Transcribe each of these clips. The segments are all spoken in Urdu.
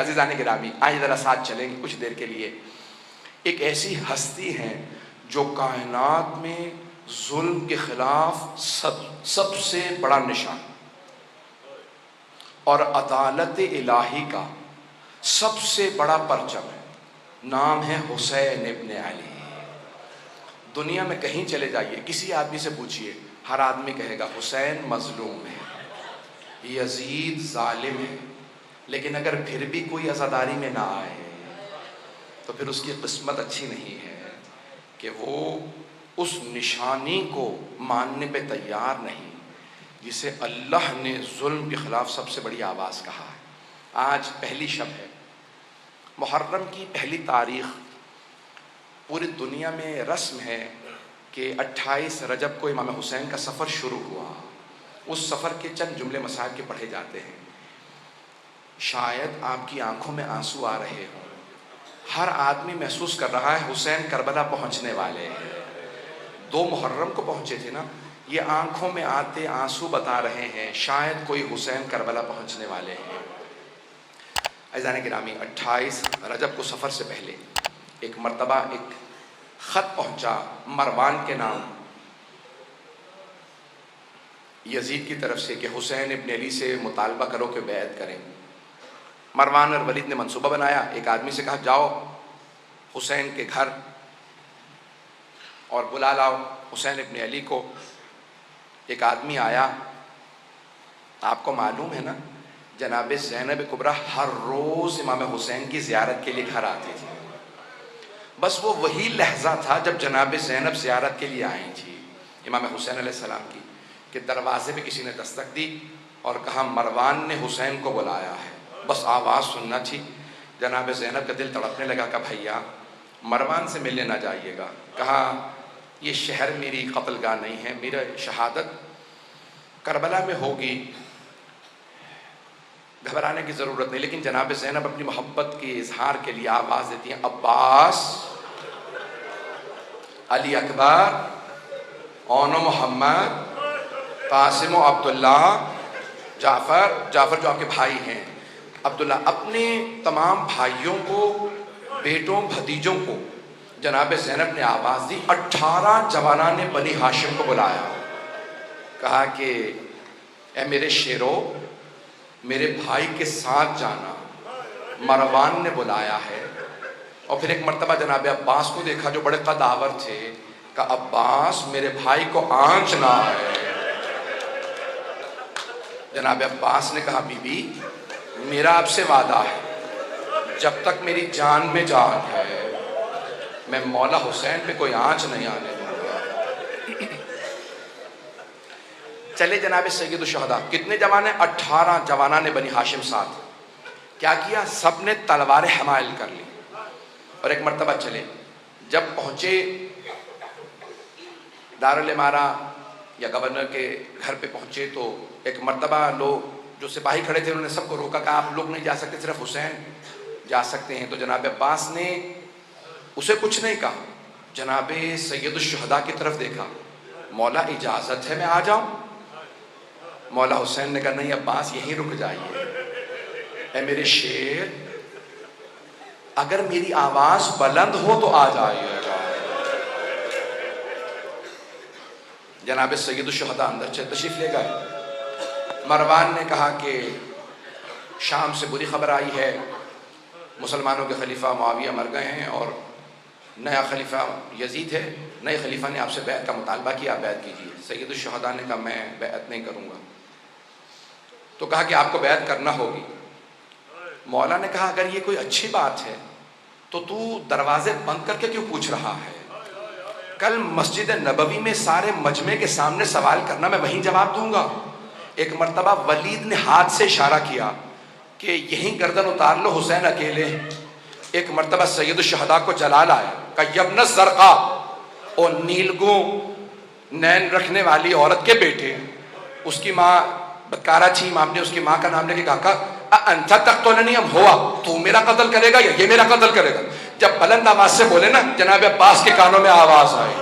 عزیزان گرامی آئیں ذرا ساتھ چلیں گے کچھ دیر کے لیے. ایک ایسی ہستی ہیں جو کائنات میں ظلم کے خلاف سب سے بڑا نشان اور عدالت الہی کا سب سے بڑا پرچم ہے. نام ہے حسین ابن علی. دنیا میں کہیں چلے جائیے کسی آدمی سے پوچھئے, ہر آدمی کہے گا حسین مظلوم ہے, یزید ظالم ہے. لیکن اگر پھر بھی کوئی عزاداری میں نہ آئے تو پھر اس کی قسمت اچھی نہیں ہے کہ وہ اس نشانی کو ماننے پہ تیار نہیں جسے اللہ نے ظلم کے خلاف سب سے بڑی آواز کہا ہے. آج پہلی شب ہے, محرم کی پہلی تاریخ. پوری دنیا میں رسم ہے کہ 28 رجب کو امام حسین کا سفر شروع ہوا. اس سفر کے چند جملے مسائل کے پڑھے جاتے ہیں. شاید آپ کی آنکھوں میں آنسو آ رہے ہوں. ہر آدمی محسوس کر رہا ہے حسین کربلا پہنچنے والے ہیں. 2 محرم کو پہنچے تھے نا, یہ آنکھوں میں آتے آنسو بتا رہے ہیں شاید کوئی حسین کربلا پہنچنے والے ہیں. عزیزان گرامی 28 رجب کو سفر سے پہلے ایک مرتبہ ایک خط پہنچا مروان کے نام یزید کی طرف سے کہ حسین ابن علی سے مطالبہ کرو کہ بیعت کریں. مروان اور ولید نے منصوبہ بنایا, ایک آدمی سے کہا جاؤ حسین کے گھر اور بلا لاؤ حسین ابن علی کو. ایک آدمی آیا. آپ کو معلوم ہے نا جناب زینب کبریٰ ہر روز امام حسین کی زیارت کے لیے گھر آتی تھی. بس وہ وہی لحظہ تھا جب جناب زینب زیارت کے لیے آئی تھی امام حسین علیہ السلام کی کہ دروازے پہ کسی نے دستک دی اور کہا مروان نے حسین کو بلایا ہے. بس آواز سننا تھی. جناب زینب کا دل تڑپنے لگا کہ بھیا مروان سے ملنے نہ جائیے گا. کہا یہ شہر میری قتل گاہ نہیں ہے, میرا شہادت کربلا میں ہوگی, گھبرانے کی ضرورت نہیں. لیکن جناب زینب اپنی محبت کے اظہار کے لیے آواز دیتی ہیں عباس, علی اکبر, اون محمد, قاسم و عبداللہ, جعفر جو آپ کے بھائی ہیں, عبداللہ. اپنے تمام بھائیوں کو, بیٹوں, بھتیجوں کو جناب زینب نے آواز دی. 18 جوانان نے بنی ہاشم کو بلایا. کہا کہ اے میرے شیرو, میرے بھائی کے ساتھ جانا, مروان نے بلایا ہے. اور پھر ایک مرتبہ جناب عباس کو دیکھا جو بڑے قداور تھے. کہا عباس میرے بھائی کو آنچ نہ ہے. جناب عباس نے کہا بی بی میرا آپ سے وعدہ ہے جب تک میری جان میں جان ہے میں مولا حسین پہ کوئی آنچ نہیں آنے دوں گا. چلے جناب سید الشہداء. کتنے جوان ہیں؟ 18 جوانان نے بنی ہاشم ساتھ. کیا کیا؟ سب نے تلواریں حمائل کر لی اور ایک مرتبہ چلے. جب پہنچے دارالامارہ یا گورنر کے گھر پہ پہنچے تو ایک مرتبہ لوگ جو سپاہی کھڑے تھے انہوں نے سب کو روکا کہ آپ لوگ نہیں جا سکتے, صرف حسین جا سکتے ہیں. تو جناب عباس نے اسے کچھ نہیں کہا, جناب سید الشہداء کی طرف دیکھا. مولا اجازت ہے میں آ جاؤں؟ مولا حسین نے کہا نہیں عباس یہیں رک جائیے. اے میرے شیر اگر میری آواز بلند ہو تو آ جائیے گا. جناب سید الشہداء اندر تشریف لے گئے. مروان نے کہا کہ شام سے بری خبر آئی ہے, مسلمانوں کے خلیفہ معاویہ مر گئے ہیں اور نیا خلیفہ یزید ہے. نئے خلیفہ نے آپ سے بیعت کا مطالبہ کیا, آپ بیعت کیجیے. سید الشہداء نے کہا میں بیعت نہیں کروں گا. تو کہا کہ آپ کو بیعت کرنا ہوگی. مولا نے کہا اگر یہ کوئی اچھی بات ہے تو دروازے بند کر کے کیوں پوچھ رہا ہے؟ کل مسجد نبوی میں سارے مجمع کے سامنے سوال کرنا, میں وہیں جواب دوں گا. ایک مرتبہ ولید نے ہاتھ سے اشارہ کیا کہ یہیں گردن اتار لو, حسین اکیلے. ایک مرتبہ سید الشہداء کو جلال آیا کہ یبن الزرقاء, اور نیلگوں نین رکھنے والی عورت کے بیٹے. اس کی ماں بدکارہ تھی. امام نے اس کی ماں کا نام لے کے کہا انت تقتلنی ام ہوا, تو میرا قتل کرے گا یا یہ میرا قتل کرے گا؟ جب بلند آواز سے بولے نا جناب عباس کے کانوں میں آواز آئی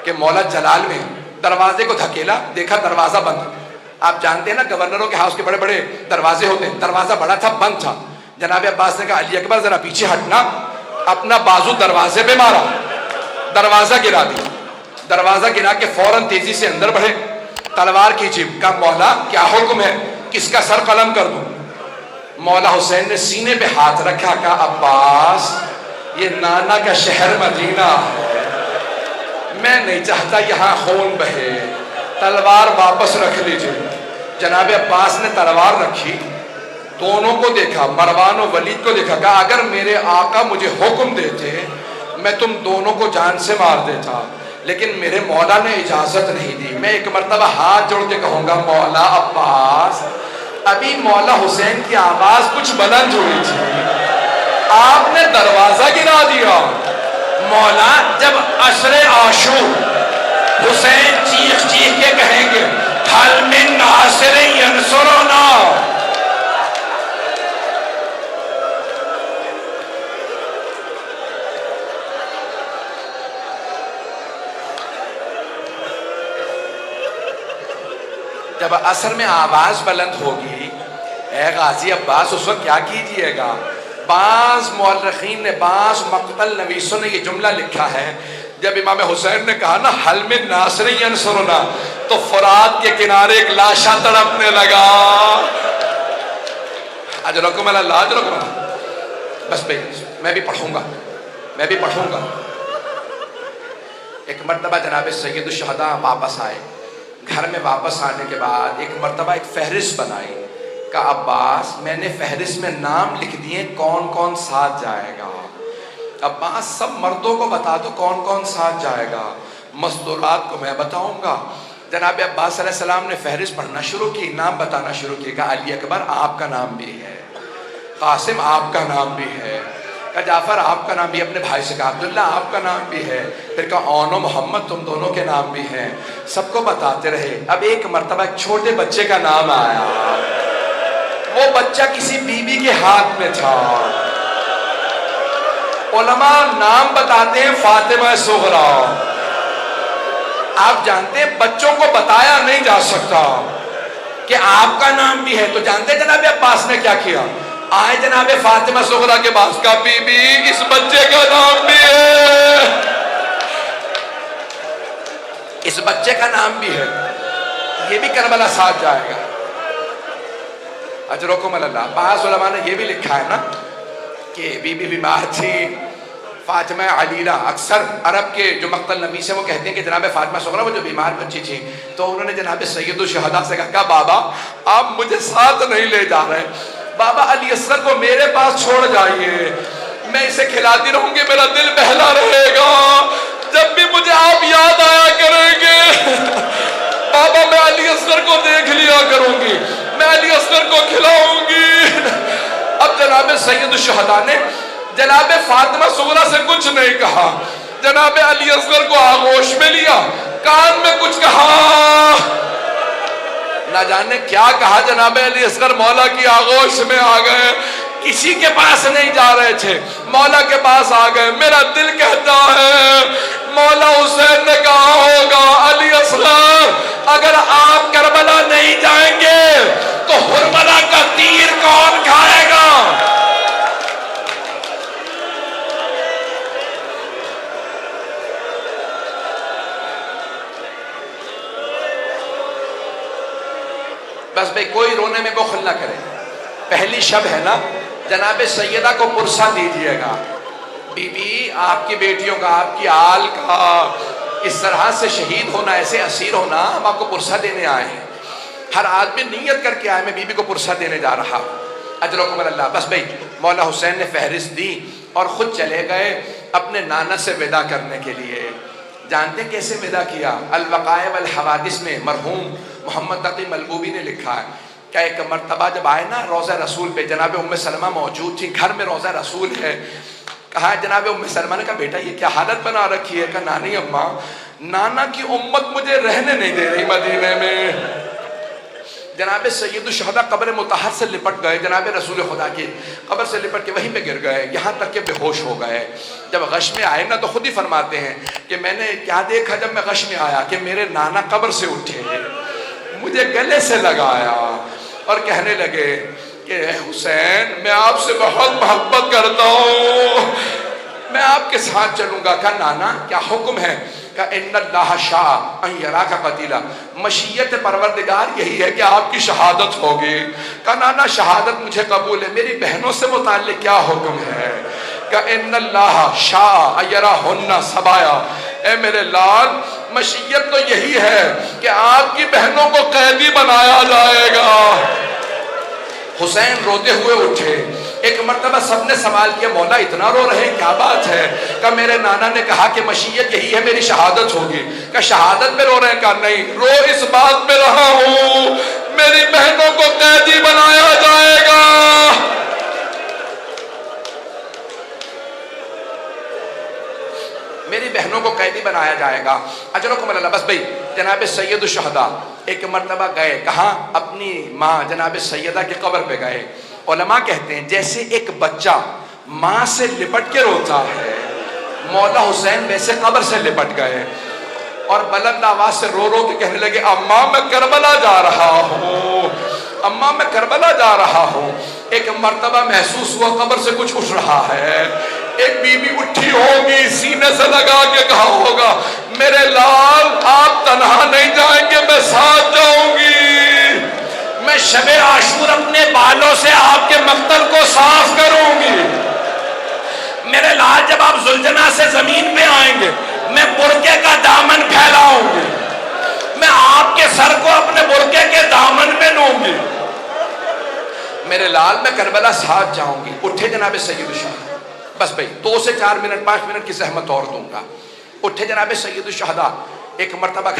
کہ مولا جلال میں. دروازے کو دھکیلا, دیکھا دروازہ بند. آپ جانتے ہیں نا گورنروں کے ہاؤس کے بڑے بڑے دروازے ہوتے ہیں, دروازہ بڑا تھا, بند تھا. جناب عباس نے کہا علی اکبر ذرا پیچھے ہٹنا، اپنا بازو دروازے پہ مارا، دروازہ گرا دیا، دروازہ گرا کے فوراً تیزی سے اندر بڑھے، تلوار کھینچی، کہا مولا کیا حکم ہے، کس کا سر قلم کر دوں؟ مولا حسین نے سینے پہ ہاتھ رکھا، کہا عباس یہ نانا کا شہر مدینہ ہے، میں نہیں چاہتا یہاں خون بہے، تلوار واپس رکھ لیجئے۔ جناب عباس نے تلوار رکھی، دونوں کو دیکھا، مروان و ولید کو دیکھا، کہا اگر میرے آقا مجھے حکم دیتے میں تم دونوں کو جان سے مار دیتا، لیکن میرے مولا نے اجازت نہیں دی۔ میں ایک مرتبہ ہاتھ جوڑ کے کہوں گا مولا عباس، ابھی مولا حسین کی آواز کچھ بلند ہوئی تھی، آپ نے دروازہ گرا دیا۔ مولا جب عصر عاشور حسین چیخ چیخ کے کہیں گے حل من ناصر ینصرنا، جب عصر میں آواز بلند ہوگی، اے غازی عباس اس وقت کیا کیجئے گا؟ بعض مورخین نے، بعض مقتل نویسوں نے یہ جملہ لکھا ہے، جب امام حسین نے کہا نا حل من ناصر ینصرنا، تو فرات کے کنارے ایک لاشا تڑپنے لگا۔ اجرکم اللہ، اجرکم اللہ۔ بس بھائی میں بھی پڑھوں گا۔ ایک مرتبہ جناب سید الشہداء واپس آئے، گھر میں واپس آنے کے بعد ایک مرتبہ ایک فہرست بنائی، کہا عباس میں نے فہرست میں نام لکھ دیے کون کون ساتھ جائے گا، عباس سب مردوں کو بتا دو کون کون ساتھ جائے گا، مستورات کو میں بتاؤں گا۔ جناب عباس علیہ السلام نے فہرست پڑھنا شروع کی، نام بتانا شروع کی، کہا علی اکبر آپ کا نام بھی ہے، قاسم آپ کا نام بھی ہے، کہا جعفر آپ کا نام بھی، اپنے بھائی سے کہا عبداللہ آپ کا نام بھی ہے، پھر کہا اون و محمد تم دونوں کے نام بھی ہیں، سب کو بتاتے رہے۔ اب ایک مرتبہ ایک چھوٹے بچے کا نام آیا، وہ بچہ کسی بی بی کے ہاتھ میں تھا، علماء نام بتاتے ہیں فاطمہ صغریٰ، آپ جانتے ہیں بچوں کو بتایا نہیں جا سکتا کہ آپ کا نام بھی ہے، تو جانتے ہیں جناب عباس نے کیا کیا؟ آئے جناب فاطمہ صغریٰ کے پاس، کا بی بی اس بچے کا نام بھی ہے، اس بچے کا نام بھی ہے، یہ بھی کربلا ساتھ جائے گا۔ اجرکم اللہ۔ بعض علماء نے یہ بھی لکھا ہے نا کہ بی بی بیمار تھی فاطمہ علیلہ، اکثر عرب کے جو مقتل نویس ہیں وہ کہتے ہیں کہ جناب فاطمہ صغریٰ وہ جو بیمار بچی تھی، تو انہوں نے جناب سید الشہداء سے کہا بابا آپ مجھے ساتھ نہیں لے جا رہے، بابا علی اصغر کو میرے پاس چھوڑ جائیے، میں اسے کھلاتی رہوں گی، میرا دل بہلا رہے گا، جب بھی مجھے آپ یاد آیا کریں گے بابا میں علی اصغر کو دیکھ لیا کروں گی، میں علی اصغر کو کھلاؤں گی۔ اب جناب سید الشہداء نے جناب فاطمہ صغریٰ سے کچھ نہیں کہا، جناب علی اصغر کو آغوش میں لیا، کان میں کچھ کہا، نہ جانے کیا کہا، جناب علی اصغر مولا کی آغوش میں آ گئے، کسی کے پاس نہیں جا رہے تھے، مولا کے پاس آ گئے۔ میرا دل کہتا ہے مولا حسین نے کہا ہوگا علی اصغر اگر آپ کربلا نہیں جائیں گے تو حرملہ کا تیر کون کھائے گا؟ بس بھئی کوئی رونے میں بخل نہ کرے، پہلی شب ہے نا، جناب سیدہ کو پرسہ دیجئے گا، بی بی آپ کی بیٹیوں کا، آپ کی آل کا اس طرح سے شہید ہونا، ایسے اسیر ہونا، ہم آپ کو پرسہ دینے آئے ہیں، ہر آدمی نیت کر کے آئے میں بی بی کو پرسہ دینے جا رہا، اجرکم اللہ۔ بس بھئی مولا حسین نے فہرست دی اور خود چلے گئے اپنے نانا سے ودا کرنے کے لیے۔ جانتے ہیں کیسے ودا کیا؟ الوقائع والحوادث میں مرحوم محمد تقی ملبوبی نے لکھا ہے کہ ایک مرتبہ جب آئے نا روضہ رسول پہ، جناب ام سلمہ موجود تھی، گھر میں روضہ رسول ہے، کہا جناب ام سلمہ نے کہا بیٹا یہ کیا حالت بنا رکھی ہے؟ کہا نانی اماں نانا کی امت مجھے رہنے نہیں دے رہی مدینے میں۔ جناب سید الشہداء قبر مطہر سے لپٹ گئے، جناب رسول خدا کی قبر سے لپٹ کے وہیں پہ گر گئے، یہاں تک کہ بے ہوش ہو گئے۔ جب غش میں آئے نا تو خود ہی فرماتے ہیں کہ میں نے کیا دیکھا جب میں غش میں آیا کہ میرے نانا قبر سے اٹھے، مجھے گلے سے لگایا اور کہنے لگے کہ اے حسین میں آپ سے بہت محبت کرتا ہوں، میں آپ کے ساتھ چلوں گا۔ کہا نانا کیا حکم ہے؟ کہا ان اللہ شاء ان یراک قتیلا، مشیت پروردگار یہی ہے کہ آپ کی شہادت ہوگی۔ کہا نانا شہادت مجھے قبول ہے، میری بہنوں سے متعلق کیا حکم ہے؟ کہ ان اللہ شاء یراہن سبایا، اے میرے لال مشیت تو یہی ہے کہ آپ کی بہنوں کو قیدی بنایا جائے گا۔ حسین روتے ہوئے اٹھے۔ ایک مرتبہ سب نے سوال کیا مولا اتنا رو رہے کیا بات ہے؟ کہ میرے نانا نے کہا کہ مشیت یہی ہے میری شہادت ہوگی۔ کہ شہادت پہ رو رہے ہیں؟ کہا نہیں، رو اس بات پہ رہا ہوں میری بہنوں کو قیدی بنایا جائے گا۔ میری بہنوں کو قیدی بنایا جائے گا۔ اجرکم اللہ۔ بس بھئی جناب سید الشہداء ایک مرتبہ گئے، کہاں؟ اپنی ماں جناب سیدہ کی قبر پہ گئے۔ علماء کہتے ہیں جیسے ایک بچہ ماں سے لپٹ کے روتا ہے، مولا حسین ویسے قبر سے لپٹ گئے اور بلند آواز سے رو رو کے کہنے لگے اماں میں کربلا جا رہا ہوں، اماں میں کربلا جا رہا ہوں۔ ایک مرتبہ محسوس ہوا قبر سے کچھ اٹھ رہا ہے۔ ایک بی بی اٹھی ہوگی، سینے سے لگا کے کہا ہوگا میرے لال آپ تنہا نہیں جائیں گے، میں ساتھ جاؤں گی، میں شب عاشور اپنے بالوں سے آپ کے مقتل کو صاف کروں گی۔ میرے لال جب آپ زلجنا سے زمین پہ آئیں گے میں برقعے کا دامن پھیلاؤں گی، میں آپ کے سر کو اپنے برقعے کے دامن میں لوں گی۔ میرے لال میں کربلا ساتھ جاؤں گی۔ اٹھے جناب سید الشہداء، بس بھئی 2 سے 4 منٹ 5 منٹ کی زحمت اور دوں گا۔ اٹھے جناب سید الشہداء، ایک مرتبہ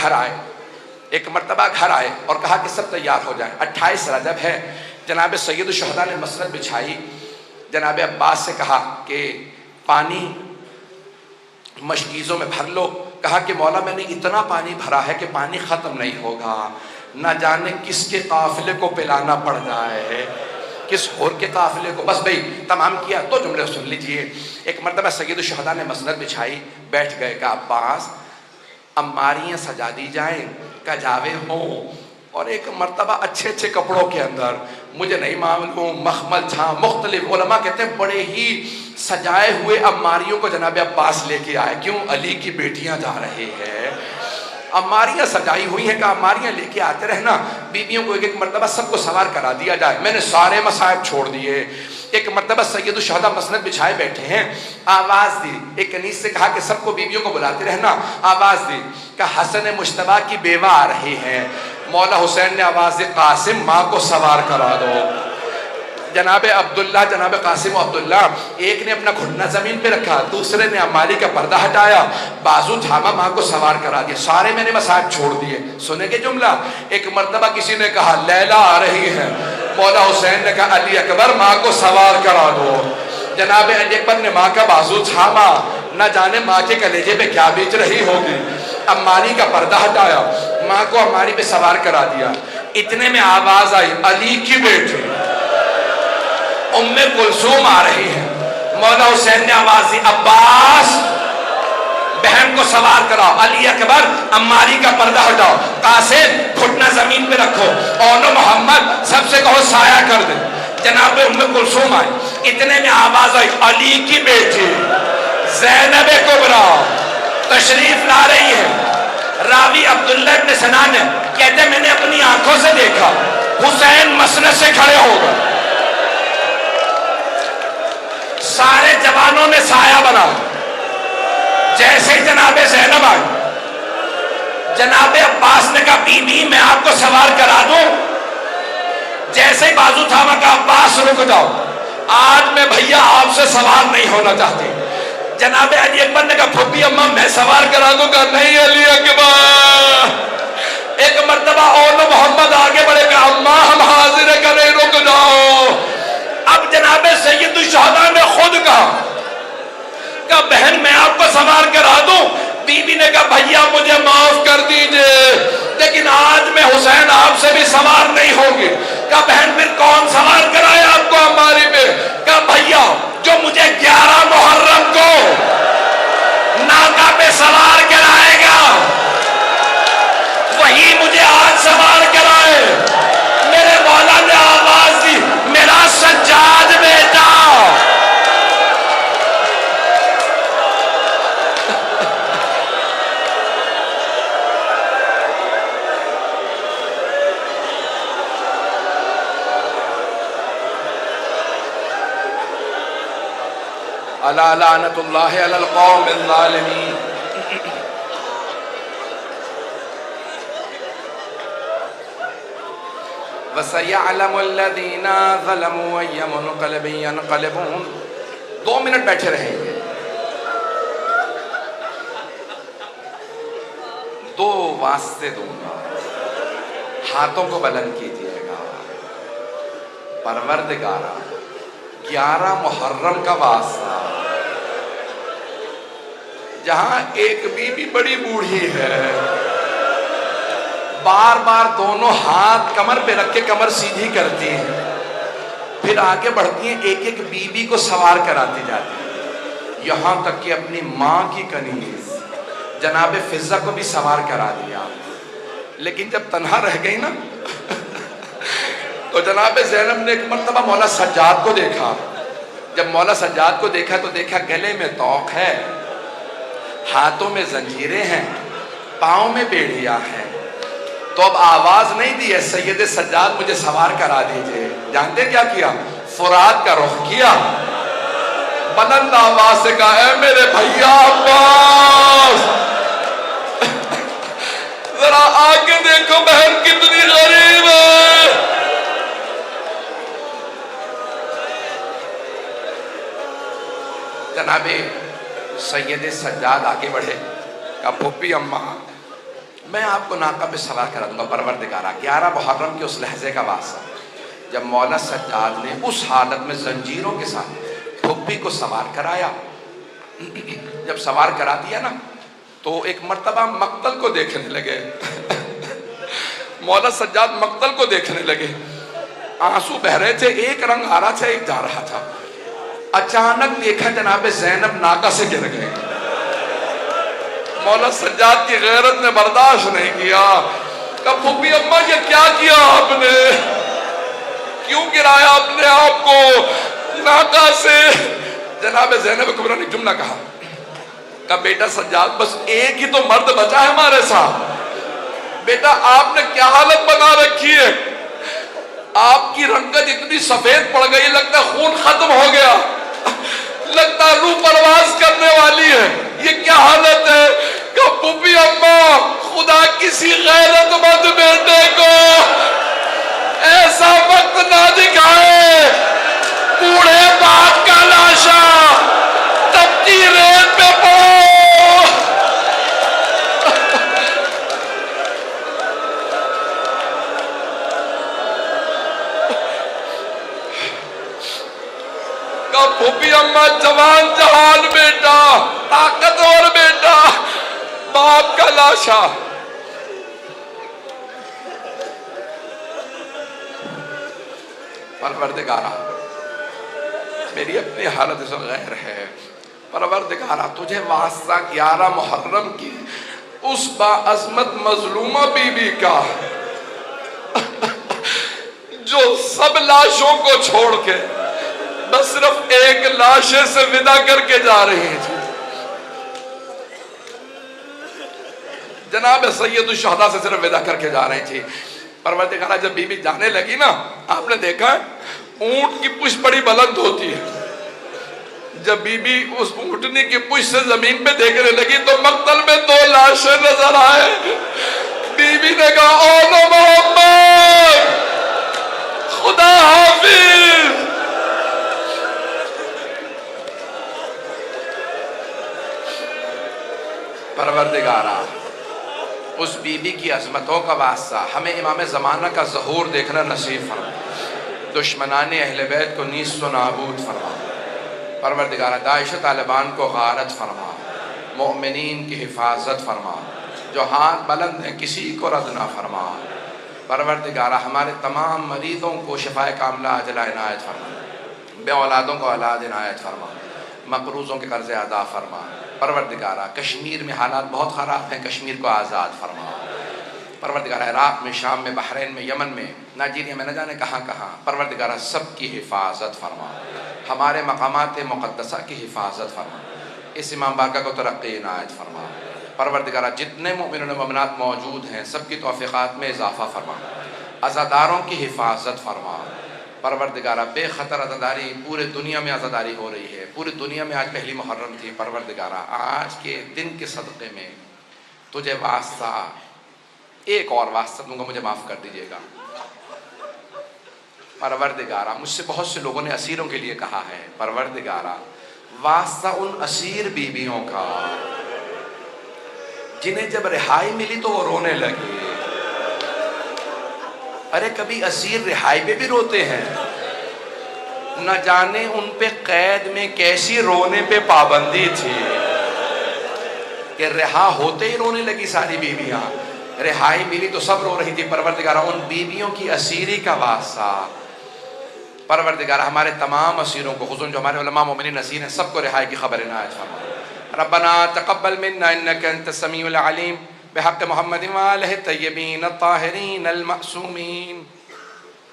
گھر آئے اور کہا کہ سب تیار ہو جائیں، 28 رجب ہے۔ جناب سید الشہداء نے مسند بچھائی، جناب عباس سے کہا کہ پانی مشکیزوں میں بھر لو۔ کہا کہ مولا میں نے اتنا پانی بھرا ہے کہ پانی ختم نہیں ہوگا، نہ جانے کس کے قافلے کو پلانا پڑ جائے، کس اور کے قافلے کو۔ بس بھئی تمام کیا تو جملے سن لیجئے۔ ایک مرتبہ سید الشہداء نے مسند بچھائی، بیٹھ گئے۔ کہ عباس اماریاں سجا دی جائیں، کجاوے ہوں، اور ایک مرتبہ اچھے اچھے کپڑوں کے اندر، مجھے نہیں معلوم مخمل تھا، مختلف علماء کہتے ہیں بڑے ہی سجائے ہوئے اماریوں کو جناب عباس لے کے آئے۔ کیوں؟ علی کی بیٹیاں جا رہے ہیں، اماریاں سجائی ہوئی ہیں، کہ اماریاں لے کے آتے رہنا، بیویوں کو ایک ایک مرتبہ سب کو سوار کرا دیا جائے۔ میں نے سارے مصائب چھوڑ دیے۔ ایک مرتبہ سید الشہداء مسند بچھائے بیٹھے ہیں، آواز دی، ایک کنیز سے کہا کہ سب کو بیویوں کو بلاتے رہنا، آواز دی کہ حسن مجتبیٰ کی بیوہ آ رہی ہیں۔ مولا حسین نے آواز دی قاسم ماں کو سوار کرا دو۔ جناب عبداللہ، جناب قاسم و عبداللہ، ایک نے اپنا گھٹنا زمین پہ رکھا، دوسرے نے اماری کا پردہ ہٹایا، بازو تھاما، ماں کو سوار کرا دیا۔ سارے میں نے مصائب چھوڑ دیے۔ سنیں گے جملہ؟ ایک مرتبہ کسی نے کہا لیلا آ رہی ہے، مولا حسین نے کہا علی اکبر ماں کو سوار کرا دو۔ جناب علی اکبر نے ماں کا بازو تھاما، نہ جانے ماں کے کلیجے پہ کیا بیچ رہی ہوگی، اماری کا پردہ ہٹایا، ماں کو اماری پہ سوار کرا دیا۔ اتنے میں آواز آئی علی کی بیٹی ام کلثوم آ رہی ہے۔ مولا حسین نے آواز دی عباس بہن کو سوار کراؤ، علی اکبر اماری کا پردہ ہٹاؤ، قاسم گھٹنا زمین پہ رکھو، اونو محمد سب سے کہو سایہ کر دے۔ جناب ام کلثوم آئی، اتنے میں آواز آئی علی کی بیٹی زینب کبریٰ تشریف لا رہی ہے۔ راوی عبداللہ ابن سنان ہے، کہتے ہیں میں نے اپنی آنکھوں سے دیکھا حسین مسند سے کھڑے ہو گئے، سارے جوانوں نے سایہ بنا۔ جیسے ہی جناب زینب آئی، جناب عباس نے کہا بی بی میں آپ کو سوار کرا دوں۔ جیسے ہی بازو تھاما کہا عباس رک جاؤ، آج میں بھیا آپ سے سوار نہیں ہونا چاہتی۔ جناب علی اکبر نے کہا پھوپھی اماں میں سوار کرا دوں گا۔ نہیں علی اکبر۔ ایک مرتبہ اونو محمد آگے بڑھے گا، اماں ہم حاضر ہے کہ نہیں، رک جاؤ۔ اب جناب سید الشہداء نے خود کہا کہ بہن میں آپ کو سوار کرا دوں۔ بی بی نے کہا بھیا مجھے معاف کر دیجئے، لیکن آج میں حسین آپ سے بھی سوار نہیں ہوگی۔ کہا بہن پھر کون سوار کرائے آپ کو ہماری پہ؟ کہا بھیا جو مجھے 11 محرم کو ناکہ پہ سوار کرائے گا وہی مجھے آج سوار کرائے۔ میرے مولا نے آواز دی میرا الا لعنت اللہ علی القوم الظالمین۔ وَسَيَعْلَمُ الَّذِينَ ظَلَمُوا أَيَّ مُنْقَلِبٍ يَنْقَلِبُونَ۔ 2 منٹ بیٹھے رہیں گے، 2 واسطے دوں گا، ہاتھوں کو بلند کیجیے گا۔ پروردگارا 11 محرم کا واسطہ، جہاں ایک بیوی بڑی بوڑھی ہے، بار بار دونوں ہاتھ کمر پہ رکھ کے کمر سیدھی کرتی ہیں، پھر آگے بڑھتی ہیں، ایک ایک بیوی کو سوار کراتی جاتی ہیں، یہاں تک کہ اپنی ماں کی کنیز جناب فضہ کو بھی سوار کرا دیا۔ لیکن جب تنہا رہ گئی نا تو جناب زینب نے ایک مرتبہ مولا سجاد کو دیکھا۔ جب مولا سجاد کو دیکھا تو دیکھا گلے میں طوق ہے، ہاتھوں میں زنجیریں ہیں، پاؤں میں بیڑیاں ہیں۔ تو اب آواز نہیں دی ہے سید سجاد مجھے سوار کرا دیجئے، جانتے کیا کیا؟ فرات کا رخ کیا، بلند آواز سے کہا اے میرے بھیا عباس ذرا آگے دیکھو بہن کتنی غریب ہے۔ جناب سید سجاد آگے بڑھے، کہا پھوپھی اماں میں آپ کو ناقہ پہ سوار کرا دوں گا پروردگارا۔ 11 محرم کے اس لحظے کا واسطہ جب مولا سجاد نے اس حالت میں زنجیروں کے ساتھ پھوپھی کو سوار کرایا، جب سوار کرا دیا نا تو ایک مرتبہ مقتل کو دیکھنے لگے مولا سجاد مقتل کو دیکھنے لگے، آنسو بہ رہے تھے، ایک رنگ آ رہا تھا ایک جا رہا تھا۔ اچانک دیکھا جناب زینب ناقہ سے گر گئے۔ مولا سجاد کی غیرت نے برداشت نہیں کیا، کہا پھوپھی اماں یہ کیا کیا آپ نے، کیوں گرایا اپنے آپ کو ناقہ سے؟ جناب زینب کبریٰ نے جملہ کہا، کہا بیٹا سجاد بس ایک ہی تو مرد بچا ہے ہمارے ساتھ، بیٹا آپ نے کیا حالت بنا رکھی ہے، آپ کی رنگت اتنی سفید پڑ گئی لگتا ہے خون ختم ہو گیا، لگتا ہے روح پرواز کرنے والی ہے، یہ کیا حالت ہے؟ کہ پھوپھی اماں خدا کسی غیرت مند بیٹے کو ایسا وقت نہ دکھائے، بوڑھے باپ کا لاشا تپتی ریت پہ پڑو۔ کہ پھوپھی اماں جوان جہان بیٹا، طاقتور بیٹا، باپ کا لاشا۔ پروردگارا میری اپنی حالت سے غیر ہے، پروردگارا تجھے واسطہ 11 محرم کی اس باعظمت مظلومہ بی بی کا جو سب لاشوں کو چھوڑ کے بس صرف ایک لاشے سے ودا کر کے جا رہی ہیں۔ جناب سید الشہداء سے صرف ودا کر کے جا رہی تھی۔ پروردگارہ جب بی بی جانے لگی نا، آپ نے دیکھا اونٹ کی پشت بڑی بلند ہوتی ہے، جب بی بی اس اونٹنی کی پشت سے زمین پہ دیکھنے لگی تو مقتل میں 2 لاشیں نظر آئے۔ بی بی نے کہا اولو محمد خدا حافظ۔ پروردگارہ اس بی بی کی عظمتوں کا واسطہ ہمیں امام زمانہ کا ظہور دیکھنا نصیب فرما، دشمنان اہل بیت کو نیست و نابود فرما، پروردگارہ داعش طالبان کو غارت فرما، مؤمنین کی حفاظت فرما، جو ہاتھ بلند ہیں کسی کو رد نہ فرما، پروردگارہ ہمارے تمام مریضوں کو شفائے کاملہ عاجلہ عنایت فرما، بے اولادوں کو اولاد عنایت فرما، مقروضوں کے قرض ادا فرما، پروردگارہ کشمیر میں حالات بہت خراب ہیں، کشمیر کو آزاد فرما، پروردگارہ عراق میں، شام میں، بحرین میں، یمن میں، نائجیریا میں، نہ جانے کہاں کہاں، پروردگارہ سب کی حفاظت فرما، ہمارے مقامات مقدسہ کی حفاظت فرما، اس امام باقہ کو ترقی عنایت فرما، پروردگارہ جتنے مومنون و مومنات موجود ہیں سب کی توفیقات میں اضافہ فرما، عزاداروں کی حفاظت فرما، پروردگارہ بے خطر عزاداری پورے دنیا میں عزاداری ہو رہی ہے، پوری دنیا میں آج پہلی محرم تھی، پروردگارہ آج کے دن کے صدقے میں تجھے واسطہ ایک اور واسطہ دوں گا، مجھے معاف کر دیجیے گا۔ پروردگارہ مجھ سے بہت سے لوگوں نے اسیروں کے لیے کہا ہے، پروردگارہ واسطہ ان اسیر بیویوں کا جنہیں جب رہائی ملی تو وہ رونے لگے۔ ارے کبھی اسیر رہائی پہ بھی روتے ہیں، نہ جانے ان پہ قید میں کیسی رونے پہ پابندی تھی کہ رہا ہوتے ہی رونے لگی ساری بیویاں، رہائی ملی تو سب رو رہی تھی۔ پروردگارہ ان بیویوں کی اسیری کا واسطہ، پروردگارہ ہمارے تمام اسیروں کو، خصوصاً جو ہمارے علماء مومنین اسیر ہیں، سب کو رہائی کی خبر عنایت فرما۔ ربنا تقبل منا انك انت السميع العليم بحق محمد وآلہ الطیبین الطاہرین المعصومین۔